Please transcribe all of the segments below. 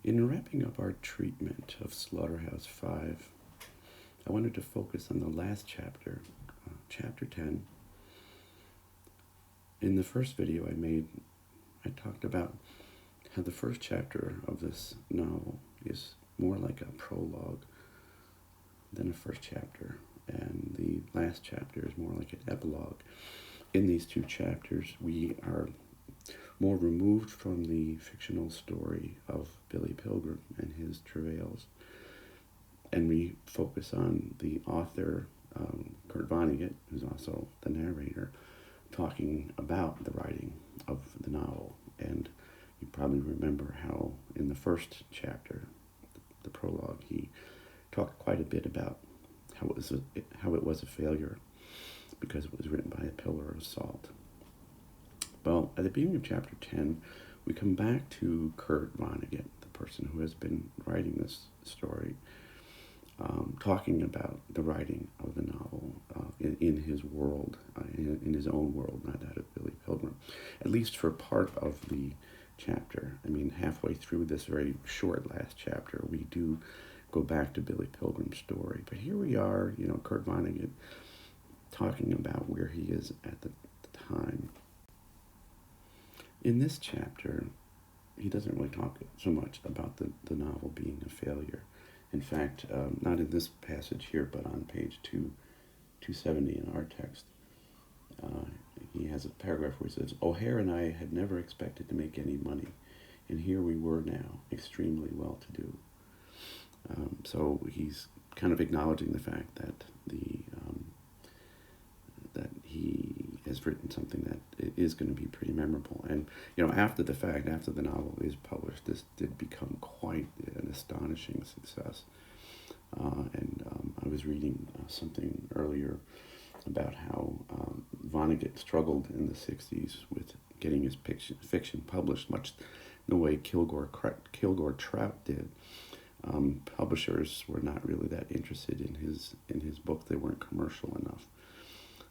In wrapping up our treatment of Sl5, I wanted to focus on the last chapter, chapter 10. In the first video I talked about how the first chapter of this novel is more like a prologue than a first chapter, and the last chapter is more like an epilogue. In these two chapters, we are more removed from the fictional story of Billy Pilgrim and his travails, and we focus on the author, Kurt Vonnegut, who's also the narrator, talking about the writing of the novel. And you probably remember how in the first chapter, the prologue, he talked quite a bit about how it was a failure because it was written by a pillar of salt. Well, at the beginning of chapter 10, we come back to Kurt Vonnegut, the person who has been writing this story, talking about the writing of the novel in his world, in his own world, not that of Billy Pilgrim, at least for part of the chapter. I mean, halfway through this very short last chapter, we do go back to Billy Pilgrim's story. But here we are, Kurt Vonnegut talking about where he is at the time. In this chapter, he doesn't really talk so much about the novel being a failure. In fact, not in this passage here, but on page 270 in our text, he has a paragraph where he says, "O'Hare and I had never expected to make any money, and here we were now, extremely well-to-do." So he's kind of acknowledging the fact that that he has written something that is going to be pretty memorable. And, after the fact, after the novel is published, this did become quite an astonishing success. I was reading something earlier about how Vonnegut struggled in the 60s with getting his fiction published, much the way Kilgore Trout did. Publishers were not really that interested in his book. They weren't commercial enough.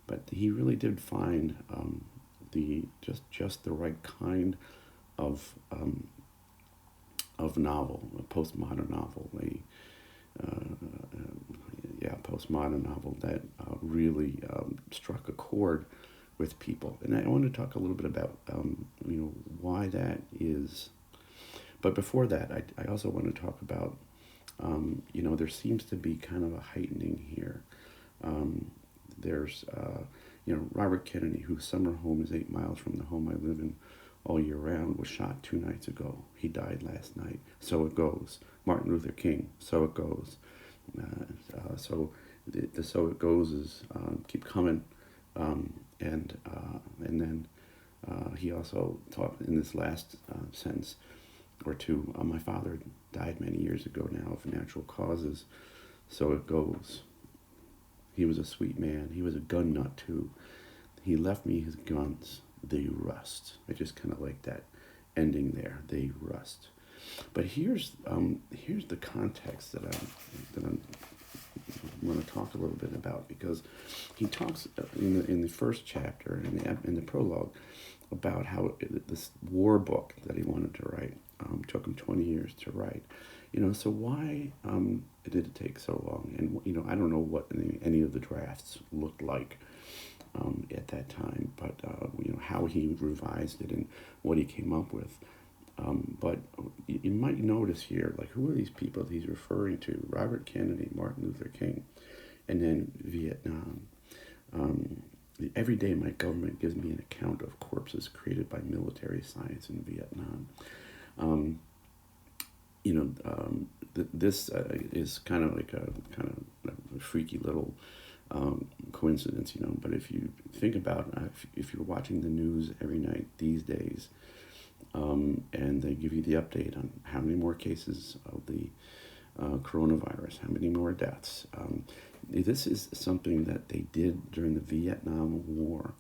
But he really did find just the right kind of novel, a postmodern novel, postmodern novel that really struck a chord with people. And I want to talk a little bit about why that is. But before that, I also want to talk about there seems to be kind of a heightening here. There's Robert Kennedy, whose summer home is 8 miles from the home I live in all year round, was shot 2 nights ago. He died last night. So it goes. Martin Luther King. So it goes. So it goes is keep coming. And then he also talked in this last sentence or two. My father died many years ago now of natural causes. So it goes. He was a sweet man. He was a gun nut, too. He left me his guns. They rust. I just kind of like that ending there. They rust. But here's the context that I want to talk a little bit about, because he talks in the first chapter, in the prologue, about how this war book that he wanted to write took him 20 years to write. So why did it take so long? And, I don't know what any of the drafts looked like at that time, but, how he revised it and what he came up with. But you might notice here, who are these people he's referring to? Robert Kennedy, Martin Luther King, and then Vietnam. Every day my government gives me an account of corpses created by military science in Vietnam. This is kind of like a freaky little coincidence, but if you think about if you're watching the news every night these days, and they give you the update on how many more cases of the coronavirus, how many more deaths. This is something that they did during the Vietnam War.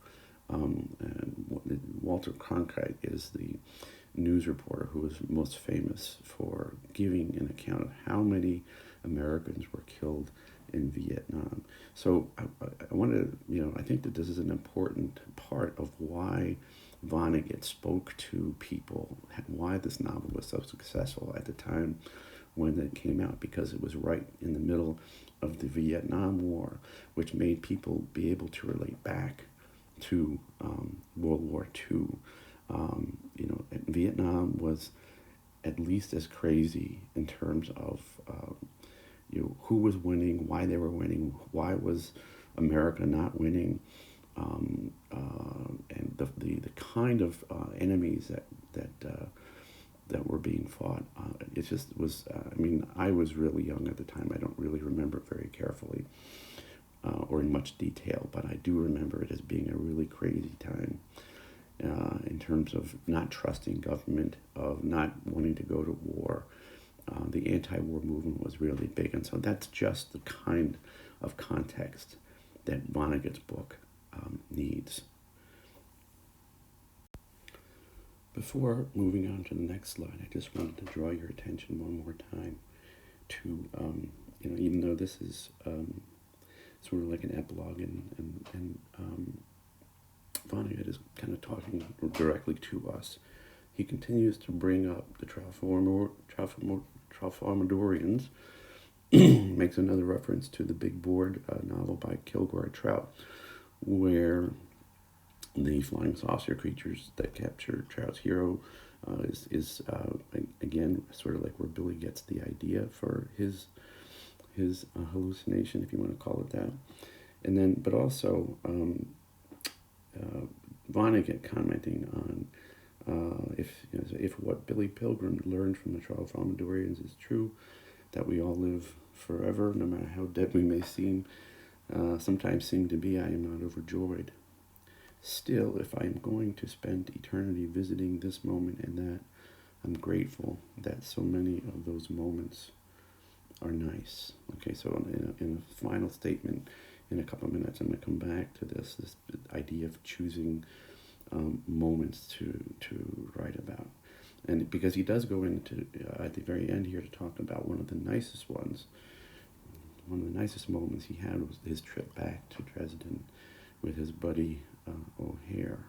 Walter Cronkite is the news reporter who was most famous for giving an account of how many Americans were killed in Vietnam. So I wanted to, I think that this is an important part of why Vonnegut spoke to people, why this novel was so successful at the time when it came out, because it was right in the middle of the Vietnam War, which made people be able to relate back to World War II. Vietnam was at least as crazy in terms of who was winning, why they were winning, why was America not winning, and the kind of enemies that were being fought. It just was. I was really young at the time. I don't really remember it very carefully or in much detail, but I do remember it as being a really crazy time in terms of not trusting government, of not wanting to go to war. The anti-war movement was really big, and so that's just the kind of context that Vonnegut's book needs. Before moving on to the next slide, I just wanted to draw your attention one more time to, even though this is sort of like an epilogue, and Vonnegut is kind of talking directly to us, he continues to bring up the Tralfamadorians, makes another reference to the Big Board novel by Kilgore Trout, where the flying saucer creatures that capture Trout's hero is again sort of like where Billy gets the idea for his hallucination, if you want to call it that. And then, but also Vonnegut commenting on if what Billy Pilgrim learned from the Tralfamadorians is true, that we all live forever, no matter how dead we may sometimes seem to be, I am not overjoyed. Still, if I am going to spend eternity visiting this moment and that, I'm grateful that so many of those moments are nice. Okay, so in a final statement, in a couple of minutes, I'm going to come back to this idea of choosing moments to write about. And because he does go into, at the very end here, to talk about one of the nicest ones. One of the nicest moments he had was his trip back to Dresden with his buddy O'Hare.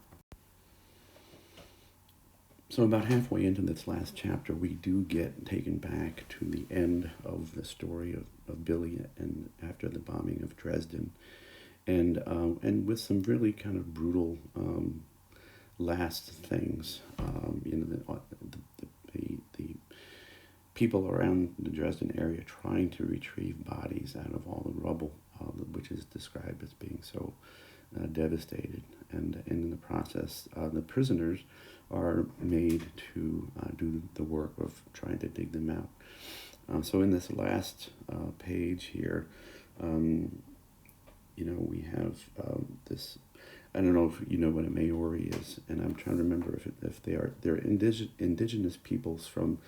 So about halfway into this last chapter, we do get taken back to the end of the story of Billy and after the bombing of Dresden, and with some really kind of brutal last things. The people around the Dresden area trying to retrieve bodies out of all the rubble, which is described as being so devastated, and in the process, the prisoners are made to do the work of trying to dig them out. So in this last page here, we have this. I don't know if you know what a Maori is, and I'm trying to remember if they're indigenous peoples from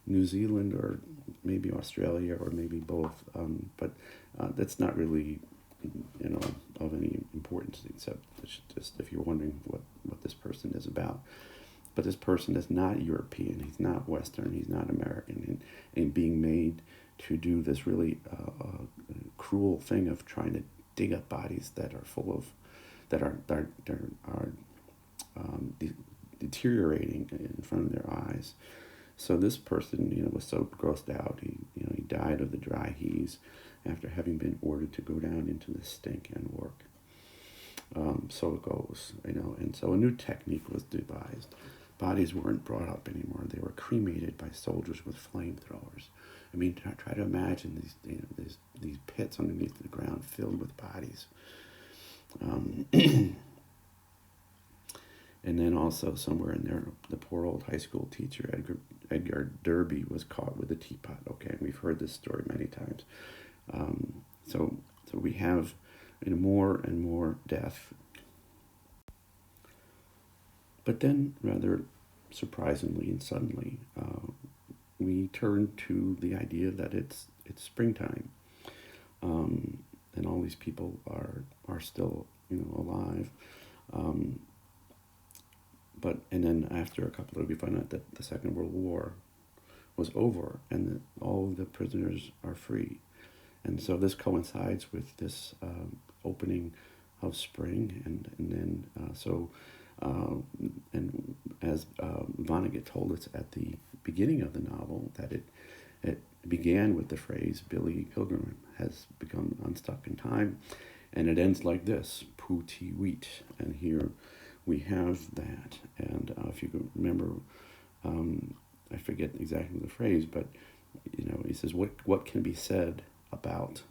New Zealand or maybe Australia or maybe both, but that's not really of any importance, except just if you're wondering what this person is about. But this person is not European, he's not Western, he's not American, and being made to do this really cruel thing of trying to dig up bodies that are full of, that are deteriorating in front of their eyes. So this person, was so grossed out, he died of the dry heaves after having been ordered to go down into the stink and work. So it goes, and so a new technique was devised. Bodies weren't brought up anymore; they were cremated by soldiers with flamethrowers. I mean, try to imagine these pits underneath the ground filled with bodies. And then also somewhere in there, the poor old high school teacher, Edgar Derby, was caught with a teapot. Okay, and we've heard this story many times. So we have more and more death. But then, rather surprisingly and suddenly, we turn to the idea that it's springtime, and all these people are still alive. And then after a couple of, we find out that the Second World War was over and that all of the prisoners are free. And so this coincides with this opening of spring, and then And as Vonnegut told us at the beginning of the novel, that it began with the phrase, Billy Pilgrim has become unstuck in time, and it ends like this, Poo Tee Wheat. And here we have that. And if you can remember, I forget exactly the phrase, but he says, what can be said about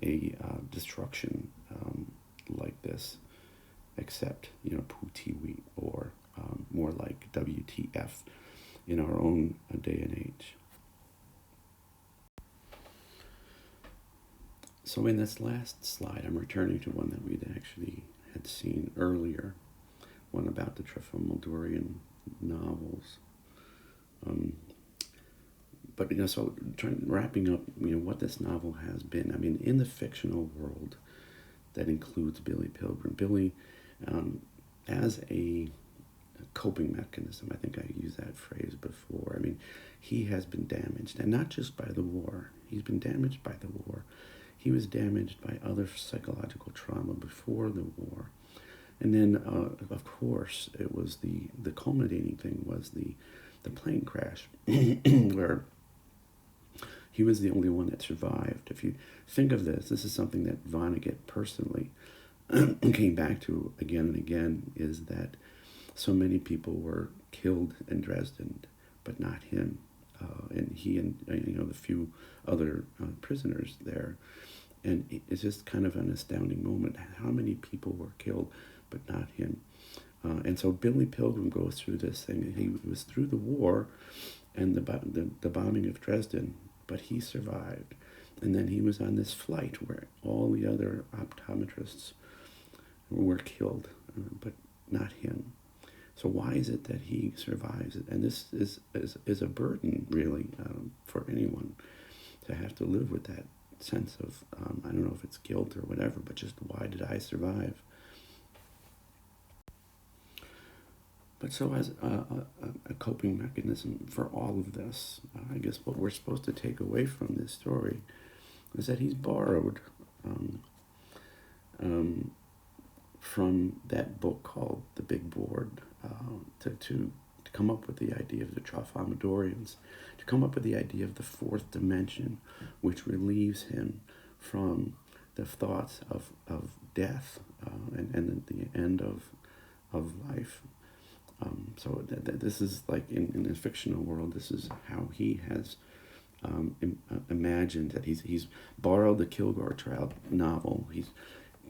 a destruction like this, except Poo Tee Wheat, or more like WTF in our own day and age. So in this last slide, I'm returning to one that we'd actually had seen earlier, one about the Trifomildorian novels. But so wrapping up, what this novel has been. I mean, in the fictional world that includes Billy Pilgrim, Billy, as a coping mechanism, I think I used that phrase before. I mean, he has been damaged, and not just by the war. He's been damaged by the war. He was damaged by other psychological trauma before the war. And then, of course, it was the culminating thing was the plane crash, where he was the only one that survived. If you think of this is something that Vonnegut personally came back to again and again, is that so many people were killed in Dresden, but not him. And he and the few other prisoners there. And it's just kind of an astounding moment, how many people were killed, but not him. And so Billy Pilgrim goes through this thing. He was through the war and the bombing of Dresden, but he survived. And then he was on this flight where all the other optometrists were killed, but not him. So why is it that he survives it? And this is a burden, really, for anyone to have to live with that sense of, I don't know if it's guilt or whatever, but just why did I survive? But so as a coping mechanism for all of this, I guess what we're supposed to take away from this story is that he's borrowed from that book called The Big Board to come up with the idea of the Trifomildorians, to come up with the idea of the fourth dimension, which relieves him from the thoughts of death and the end of life. So this is like in the fictional world, this is how he has imagined that he's borrowed the Kilgore Trout novel. He's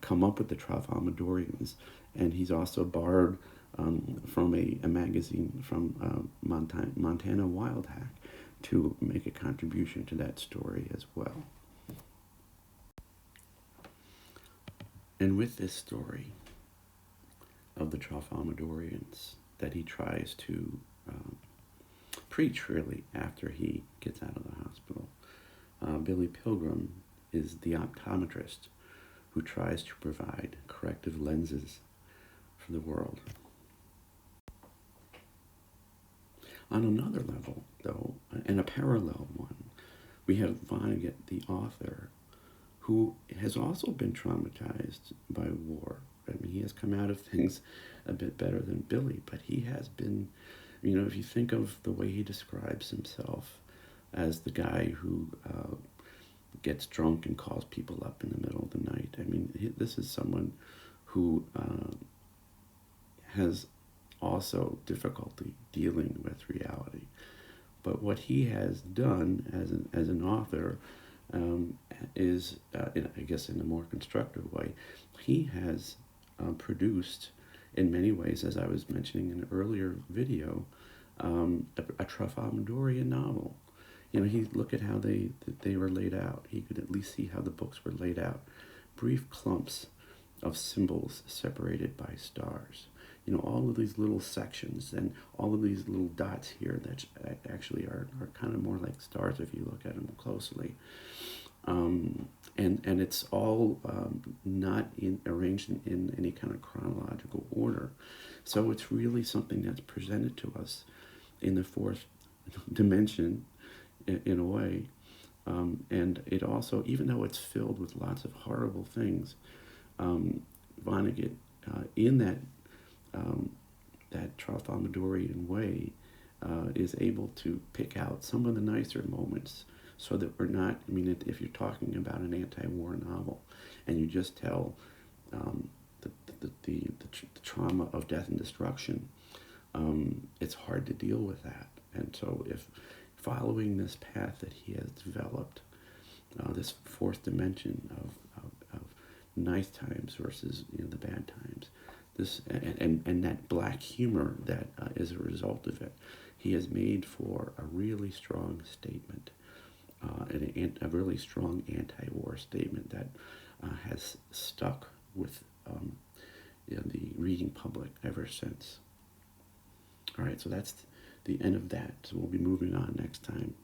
come up with the Trifomildorians, and he's also borrowed from a magazine from Montana Wild Hack to make a contribution to that story as well. And with this story of the Trifomildorians that he tries to preach, really, after he gets out of the hospital, Billy Pilgrim is the optometrist who tries to provide corrective lenses for the world. On another level, though, and a parallel one, we have Vonnegut, the author, who has also been traumatized by war. I mean, he has come out of things a bit better than Billy, but he has been, if you think of the way he describes himself as the guy who gets drunk and calls people up in the middle of the night. I mean, this is someone who has also difficulty dealing with reality. But what he has done as an author is, I guess in a more constructive way, he has produced, in many ways, as I was mentioning in an earlier video, a Trifomildorian novel. He look at how they were laid out. He could at least see how the books were laid out. Brief clumps of symbols separated by stars. All of these little sections and all of these little dots here that actually are kind of more like stars if you look at them closely. And it's all not arranged in any kind of chronological order. So it's really something that's presented to us in the fourth dimension, in a way. And it also, even though it's filled with lots of horrible things, Vonnegut in that Tralfamadorian way, is able to pick out some of the nicer moments, so that we're not, I mean, if you're talking about an anti-war novel and you just tell the, the trauma of death and destruction, it's hard to deal with that. And so if following this path that he has developed, this fourth dimension of nice times versus, the bad times, this and that black humor that is a result of it, he has made for a really strong statement, and a really strong anti-war statement that has stuck with the reading public ever since. All right, so that's the end of that. So we'll be moving on next time.